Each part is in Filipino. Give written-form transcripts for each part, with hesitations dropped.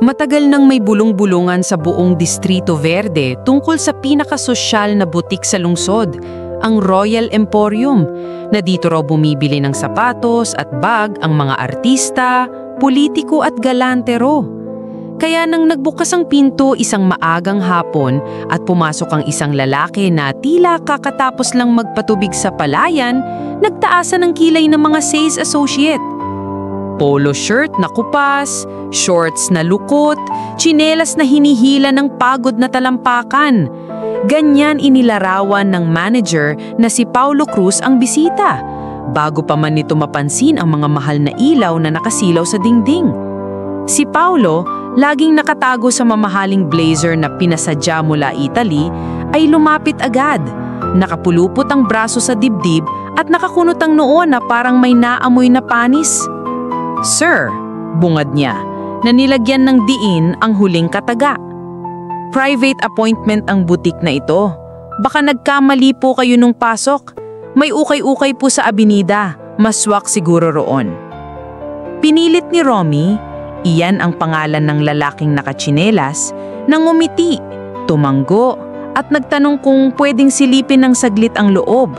Matagal nang may bulong-bulungan sa buong Distrito Verde tungkol sa pinakasosyal na butik sa lungsod, ang Royal Emporium, na dito raw bumibili ng sapatos at bag ang mga artista, politiko at galantero. Kaya nang nagbukas ang pinto isang maagang hapon at pumasok ang isang lalaki na tila kakatapos lang magpatubig sa palayan, nagtaasan ng kilay ng mga sales associate. Polo shirt na kupas, shorts na lukot, tsinelas na hinihila ng pagod na talampakan. Ganyan inilarawan ng manager na si Paulo Cruz ang bisita, bago pa man nito mapansin ang mga mahal na ilaw na nakasilaw sa dingding. Si Paulo, laging nakatago sa mamahaling blazer na pinasadya mula Italy, ay lumapit agad. Nakapulupot ang braso sa dibdib at nakakunot ang noo na parang may naamoy na panis. "Sir," bungad niya, na nilagyan ng diin ang huling kataga. "Private appointment ang butik na ito. Baka nagkamali po kayo nung pasok. May ukay-ukay po sa abinida. Maswak siguro roon." Pinilit ni Romy, iyan ang pangalan ng lalaking nakatsinelas, nang umiti, tumanggo, at nagtanong kung pwedeng silipin ng saglit ang loob.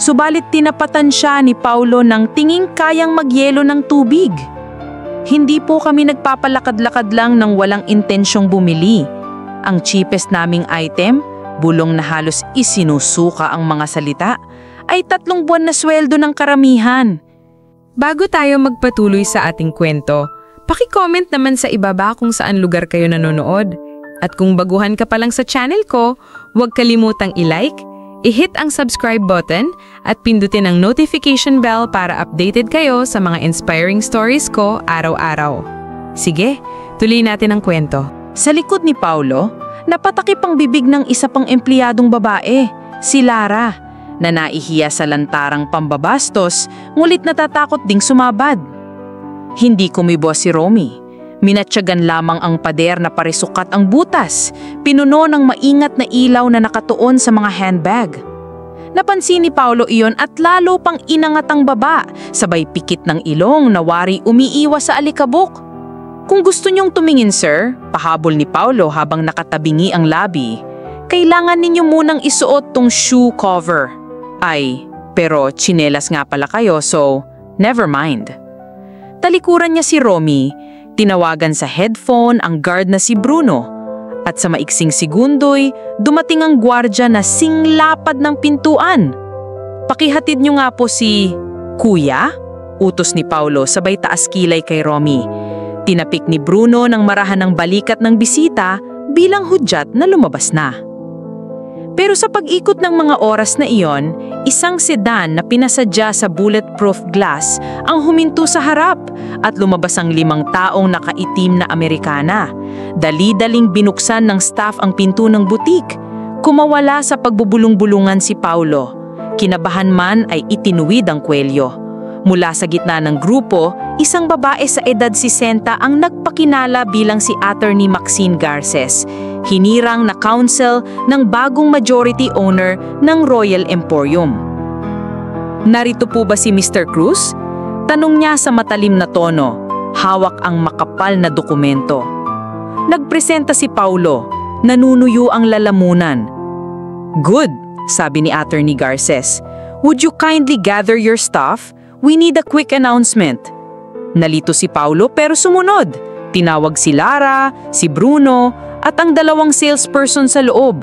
Subalit tinapatan siya ni Paulo ng tinging kayang magyelo ng tubig. "Hindi po kami nagpapalakad-lakad lang ng walang intensyong bumili. Ang cheapest naming item, bulong na halos isinusuka ang mga salita, ay 3 buwan na sweldo ng karamihan." Bago tayo magpatuloy sa ating kwento, paki-comment naman sa ibaba kung saan lugar kayo nanonood. At kung baguhan ka pa lang sa channel ko, huwag kalimutang i-like, i-hit ang subscribe button at pindutin ang notification bell para updated kayo sa mga inspiring stories ko araw-araw. Sige, tuloy natin ang kwento. Sa likod ni Paulo, napatakip ang bibig ng isa pang empleyadong babae, si Lara, na naihiya sa lantarang pambabastos, ngulit natatakot ding sumabad. Hindi kumibo si Romy. Minatyagan lamang ang pader na parisukat ang butas, pinuno ng maingat na ilaw na nakatuon sa mga handbag. Napansin ni Paulo iyon at lalo pang inangat ang baba, sabay pikit ng ilong na wari umiiwas sa alikabok. "Kung gusto niyong tumingin, sir," pahabol ni Paulo habang nakatabingi ang labi, "kailangan ninyo munang isuot tong shoe cover." "Ay, pero tsinelas nga pala kayo, so never mind." Talikuran niya si Romy. Tinawagan sa headphone ang guard na si Bruno, at sa maiksing segundo'y dumating ang gwardya na singlapad ng pintuan. "Pakihatid niyo nga po si Kuya?" utos ni Paulo sabay taas kilay kay Romy. Tinapik ni Bruno ng marahan ng balikat ng bisita bilang hudyat na lumabas na. Pero sa pag-ikot ng mga oras na iyon, isang sedan na pinasadya sa bulletproof glass ang huminto sa harap at lumabas ang 5 taong nakaitim na Amerikana. Dali-daling binuksan ng staff ang pinto ng butik. Kumawala sa pagbubulong-bulungan si Paulo. Kinabahan man ay itinuwid ang kwelyo. Mula sa gitna ng grupo, isang babae sa edad 60 ang nagpakilala bilang si Attorney Maxine Garces, hinirang na counsel ng bagong majority owner ng Royal Emporium. "Narito po ba si Mr. Cruz?" tanong niya sa matalim na tono, hawak ang makapal na dokumento. Nagpresenta si Paulo, nanunuyo ang lalamunan. "Good," sabi ni Attorney Garces. "Would you kindly gather your stuff? We need a quick announcement." Nalito si Paulo pero sumunod. Tinawag si Lara, si Bruno, at ang 2 salesperson sa loob.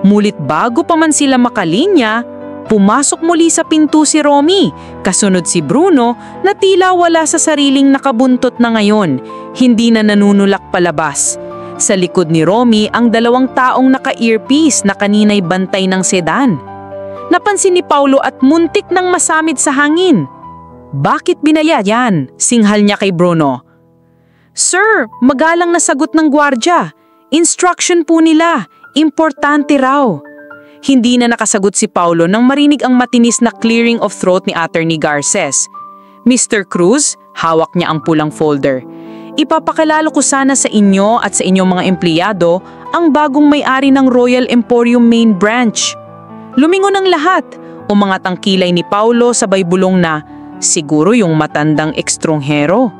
Mulit bago pa man sila makalinya, pumasok muli sa pinto si Romy, kasunod si Bruno na tila wala sa sariling nakabuntot na ngayon, hindi na nanunulak palabas. Sa likod ni Romy ang 2 taong naka-earpiece na kanina'y bantay ng sedan. Napansin ni Paulo at muntik nang masamid sa hangin. "Bakit binaya yan?" singhal niya kay Bruno. "Sir, magalang na sagot ng gwardya. Instruction po nila, importante raw." Hindi na nakasagot si Paulo nang marinig ang matinis na clearing of throat ni Attorney Garces. "Mr. Cruz," hawak niya ang pulang folder, "ipapakilala ko sana sa inyo at sa inyong mga empleyado ang bagong may-ari ng Royal Emporium Main Branch." Lumingon ang lahat, umangat ang kilay ni Paulo sabay bulong na, "Siguro yung matandang ekstranghero."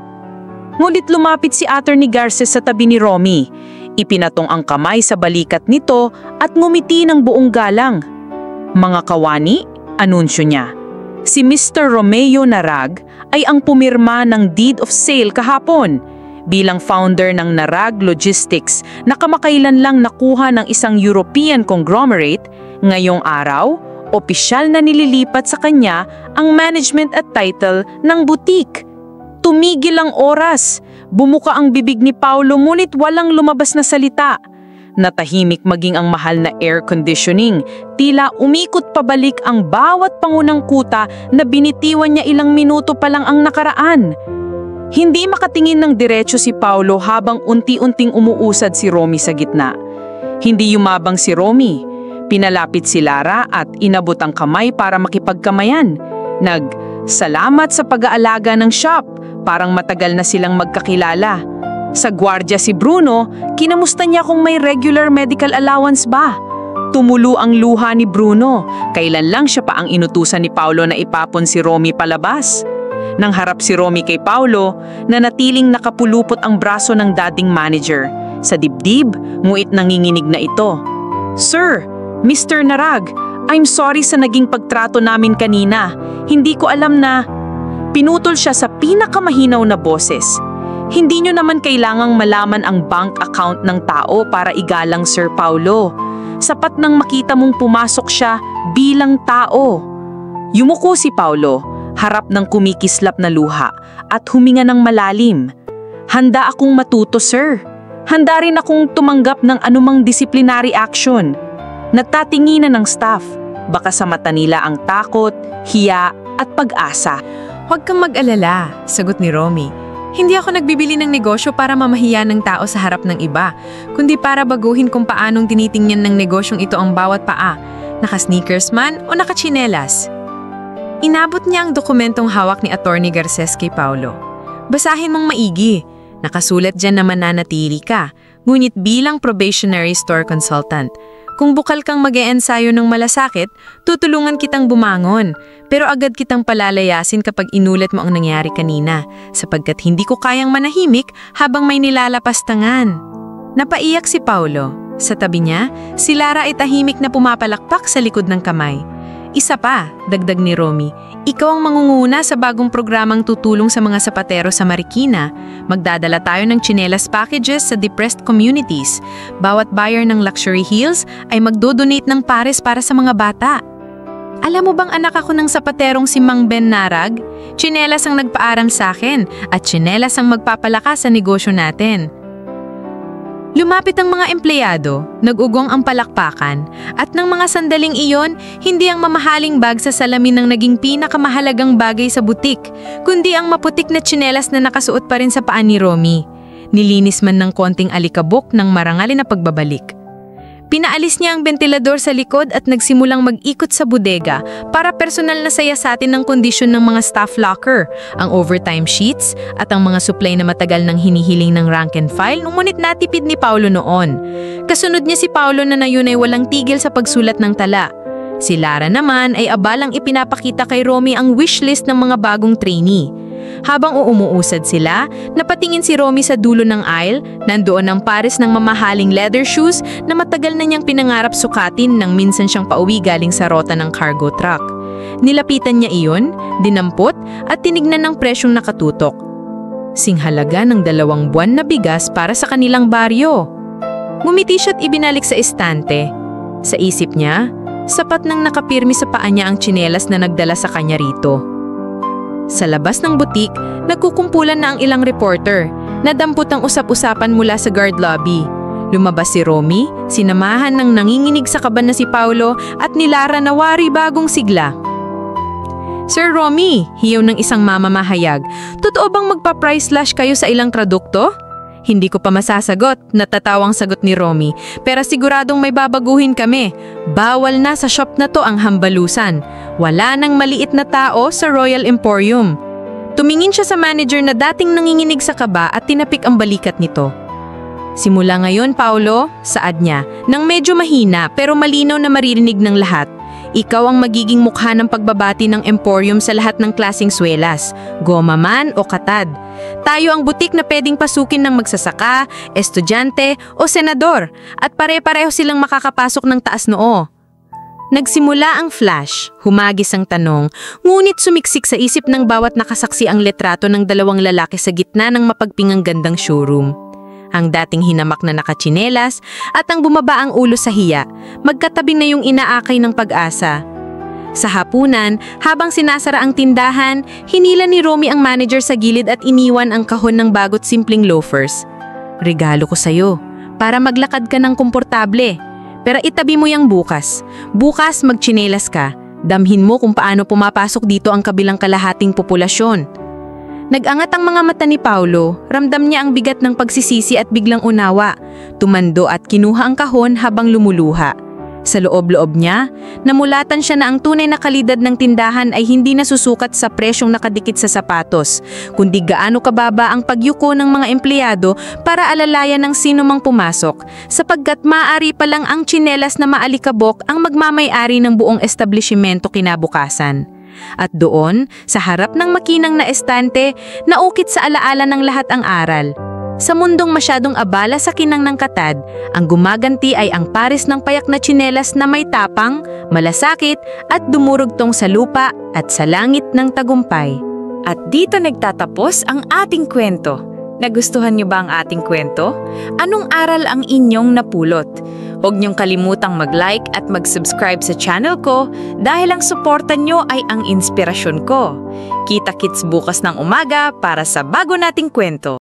Ngulit lumapit si Attorney Garces sa tabi ni Romy. Ipinatong ang kamay sa balikat nito at ngumiti ng buong galang. "Mga kawani," anunsyo niya. "Si Mr. Romeo Narag ay ang pumirma ng deed of sale kahapon. Bilang founder ng Narag Logistics na kamakailan lang nakuha ng isang European conglomerate, ngayong araw, opisyal na nililipat sa kanya ang management at title ng boutique." Tumigil ang oras. Bumuka ang bibig ni Paulo ngunit walang lumabas na salita. Natahimik maging ang mahal na air conditioning. Tila umikot pabalik ang bawat pangunang kuta na binitiwan niya ilang minuto pa lang ang nakaraan. Hindi makatingin ng diretso si Paulo habang unti-unting umuusad si Romy sa gitna. Hindi yumabang si Romy. Pinalapit si Lara at inabot ang kamay para makipagkamayan. "Salamat sa pag-aalaga ng shop. Parang matagal na silang magkakilala." Sa gwardiya si Bruno, kinamusta niya kung may regular medical allowance ba. Tumulo ang luha ni Bruno. Kailan lang siya pa ang inutusan ni Paulo na ipapon si Romy palabas. Nang harap si Romy kay Paulo, nanatiling nakapulupot ang braso ng dating manager. Sa dibdib, nguit nanginginig na ito. "Sir, Mr. Narag, I'm sorry sa naging pagtrato namin kanina. Hindi ko alam na..." Pinutol siya sa pinakamahinaw na boses. "Hindi nyo naman kailangang malaman ang bank account ng tao para igalang, Sir Paulo. Sapat nang makita mong pumasok siya bilang tao." Yumuko si Paulo, harap ng kumikislap na luha, at huminga ng malalim. "Handa akong matuto, sir. Handa rin akong tumanggap ng anumang disciplinary action." Nagtatinginan ng staff. Baka sa mata nila ang takot, hiya, at pag-asa. "Huwag kang mag-alala," sagot ni Romy. "Hindi ako nagbibili ng negosyo para mamahiya ng tao sa harap ng iba, kundi para baguhin kung paanong tinitingnan ng negosyong ito ang bawat paa, naka-sneakers man o naka-tsinelas." Inabot niya ang dokumentong hawak ni Attorney Garces kay Paulo. "Basahin mong maigi. Nakasulat dyan na mananatili ka, ngunit bilang probationary store consultant. Kung bukal kang mag-e-ensayo ng malasakit, tutulungan kitang bumangon. Pero agad kitang palalayasin kapag inulit mo ang nangyari kanina, sapagkat hindi ko kayang manahimik habang may nilalapastangan." Napaiyak si Paulo. Sa tabi niya, si Lara ay tahimik na pumapalakpak sa likod ng kamay. "Isa pa," dagdag ni Romy, "ikaw ang mangunguna sa bagong programang tutulong sa mga sapatero sa Marikina. Magdadala tayo ng tsinelas packages sa depressed communities. Bawat buyer ng luxury heels ay magdodonate ng pares para sa mga bata." "Alam mo bang anak ako ng sapaterong si Mang Ben Narag? Tsinelas ang nagpaaral sa akin at tsinelas ang magpapalakas sa negosyo natin." Lumapit ang mga empleyado, nag-ugong ang palakpakan, at ng mga sandaling iyon, hindi ang mamahaling bag sa salamin ng naging pinakamahalagang bagay sa butik, kundi ang maputik na tsinelas na nakasuot pa rin sa paa ni Romy. Nilinis man ng konting alikabok ng marangalin na pagbabalik. Pinaalis niya ang ventilador sa likod at nagsimulang mag-ikot sa bodega para personal na sayasatin ng kondisyon ng mga staff locker, ang overtime sheets at ang mga supply na matagal nang hinihiling ng rank and file ngunit natipid ni Paulo noon. Kasunod niya si Paulo na nayon ay walang tigil sa pagsulat ng tala. Si Lara naman ay abalang ipinapakita kay Romy ang wishlist ng mga bagong trainee. Habang umuusad sila, napatingin si Romy sa dulo ng aisle, nandoon ang pares ng mamahaling leather shoes na matagal na niyang pinangarap sukatin nang minsan siyang pauwi galing sa rota ng cargo truck. Nilapitan niya iyon, dinampot at tinignan ng presyong nakatutok. Singhalaga ng 2 buwan na bigas para sa kanilang baryo. Ngumiti siya't ibinalik sa estante. Sa isip niya, sapat nang nakapirmi sa paa niya ang tsinelas na nagdala sa kanya rito. Sa labas ng butik, nagkukumpulan na ang ilang reporter. Nadampot ang usap-usapan mula sa guard lobby. Lumabas si Romy, sinamahan ng nanginginig sa kaban na si Paulo at ni Lara na wari bagong sigla. "Sir Romy," hiyaw ng isang mamamahayag, "totoo bang magpa-price slash kayo sa ilang produkto?" "Hindi ko pa masasagot," natatawang sagot ni Romy, "pero siguradong may babaguhin kami. Bawal na sa shop na to ang hambalusan. Wala nang maliit na tao sa Royal Emporium." Tumingin siya sa manager na dating nanginginig sa kaba at tinapik ang balikat nito. "Simula ngayon, Paulo," saad niya, nang medyo mahina pero malinaw na maririnig ng lahat, Ikaw ang magiging mukha ng pagbabati ng emporium sa lahat ng klaseng swelas, goma man o katad. Tayo ang butik na pwedeng pasukin ng magsasaka, estudyante o senador at pare-pareho silang makakapasok ng taas noo. Nagsimula ang flash, humagis ang tanong, ngunit sumiksik sa isip ng bawat nakasaksi ang litrato ng dalawang lalaki sa gitna ng mapagpingang gandang showroom. Ang dating hinamak na nakatsinelas at ang bumaba ang ulo sa hiya, magkatabi na yung inaakay ng pag-asa. Sa hapunan, habang sinasara ang tindahan, hinila ni Romy ang manager sa gilid at iniwan ang kahon ng bagot simpleng loafers. Regalo ko sa'yo, para maglakad ka ng komportable. Pero itabi mo yang bukas. Bukas magtsinelas ka. Damhin mo kung paano pumapasok dito ang kabilang kalahating populasyon. Nag-angat ang mga mata ni Paulo, ramdam niya ang bigat ng pagsisisi at biglang unawa. Tumando at kinuha ang kahon habang lumuluha. Sa loob-loob niya, namulatan siya na ang tunay na kalidad ng tindahan ay hindi nasusukat sa presyong nakadikit sa sapatos, kundi gaano kababa ang pagyuko ng mga empleyado para alalayan ng sino mang pumasok, sapagkat maaari pa lang ang tsinelas na maalikabok ang magmamay-ari ng buong establishmento kinabukasan. At doon, sa harap ng makinang na estante, naukit sa alaala ng lahat ang aral. Sa mundong masyadong abala sa kinang ng katad, ang gumaganti ay ang pares ng payak na tsinelas na may tapang, malasakit at dumurugtong sa lupa at sa langit ng tagumpay. At dito nagtatapos ang ating kwento. Nagustuhan niyo ba ang ating kwento? Anong aral ang inyong napulot? Huwag niyong kalimutang mag-like at mag-subscribe sa channel ko dahil ang suporta niyo ay ang inspirasyon ko. Kita-kits bukas ng umaga para sa bago nating kwento.